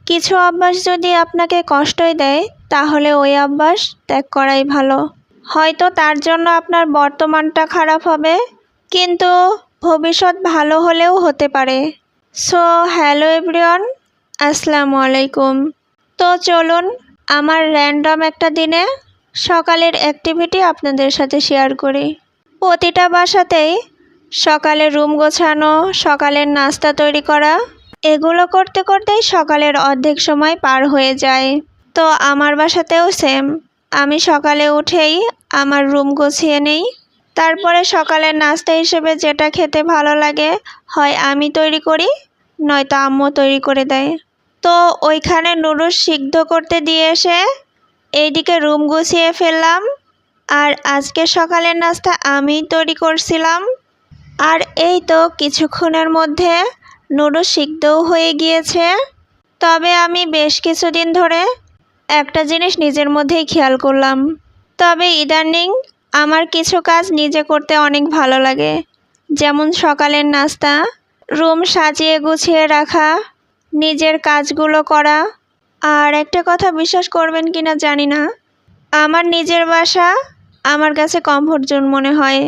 কিছু অভ্যাস যদি আপনাকে কষ্টই দেয় তাহলে ওই অভ্যাস ত্যাগ করাই ভালো। হয়তো তার জন্য আপনার বর্তমানটা খারাপ হবে, কিন্তু ভবিষ্যৎ ভালো হলেও হতে পারে। সো হ্যালো এভরিওয়ান, আসসালামু আলাইকুম। তো চলুন আমার র্যান্ডম একটা দিনে সকালের অ্যাক্টিভিটি আপনাদের সাথে শেয়ার করি। প্রতিটা বাসাতেই সকালে রুম গোছানো, সকালের নাস্তা তৈরি করা, এগুলো করতে করতেই সকালের অর্ধেক সময় পার হয়ে যায়। তো আমার বাসাতেও সেম। আমি সকালে উঠেই আমার রুম গুছিয়ে নেই, তারপরে সকালের নাস্তা হিসেবে যেটা খেতে ভালো লাগে হয় আমি তৈরি করি, নয়তো আম্মু তৈরি করে দেয়। তো ওইখানে নুডলস সিদ্ধ করতে দিয়ে এসে এইদিকে রুম গুছিয়ে ফেললাম। আর আজকে সকালের নাস্তা আমি তৈরি করছিলাম। আর এই তো কিছুক্ষণের মধ্যে নুডলস সিদ্ধও হয়ে গিয়েছে। তবে আমি বেশ কিছুদিন ধরে একটা জিনিস নিজের মধ্যেই খেয়াল করলাম। তবে ইদানিং আমার কিছু কাজ নিজে করতে অনেক ভালো লাগে, যেমন সকালের নাস্তা, রুম সাজিয়ে গুছিয়ে রাখা, নিজের কাজগুলো করা। আর একটা কথা বিশ্বাস করবেন কিনা জানি না, আমার নিজের বাসা আমার কাছে কমফোর্ট জোন মনে হয়।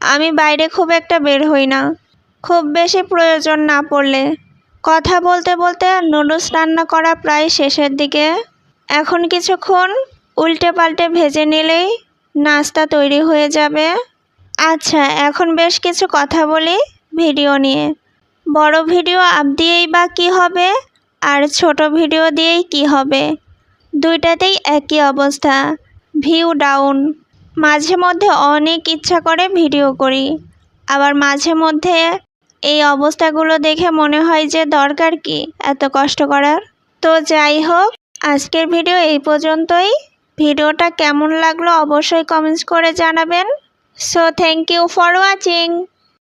আমি বাইরে খুব একটা বের হই না, খুব বেশি প্রয়োজন না পড়লে। কথা বলতে বলতে নুডলস রান্না করা প্রায় শেষের দিকে। এখন কিছুক্ষণ উল্টে পাল্টে ভেজে নিলেই নাস্তা তৈরি হয়ে যাবে। আচ্ছা, এখন বেশ কিছু কথা বলি ভিডিও নিয়ে। বড় ভিডিও আপ দিয়েই বা কী হবে, আর ছোট ভিডিও দিয়েই কি হবে? দুইটাতেই একই অবস্থা, ভিউ ডাউন। মাঝে মধ্যে অনেক ইচ্ছা করে ভিডিও করি, আবার মাঝে মধ্যে এই অবস্থাগুলো দেখে মনে হয় যে দরকার কি এত কষ্ট করার। তো যাই হোক, আজকের ভিডিও এই পর্যন্তই। ভিডিওটা কেমন লাগলো অবশ্যই কমেন্টস করে জানাবেন। So thank you for watching.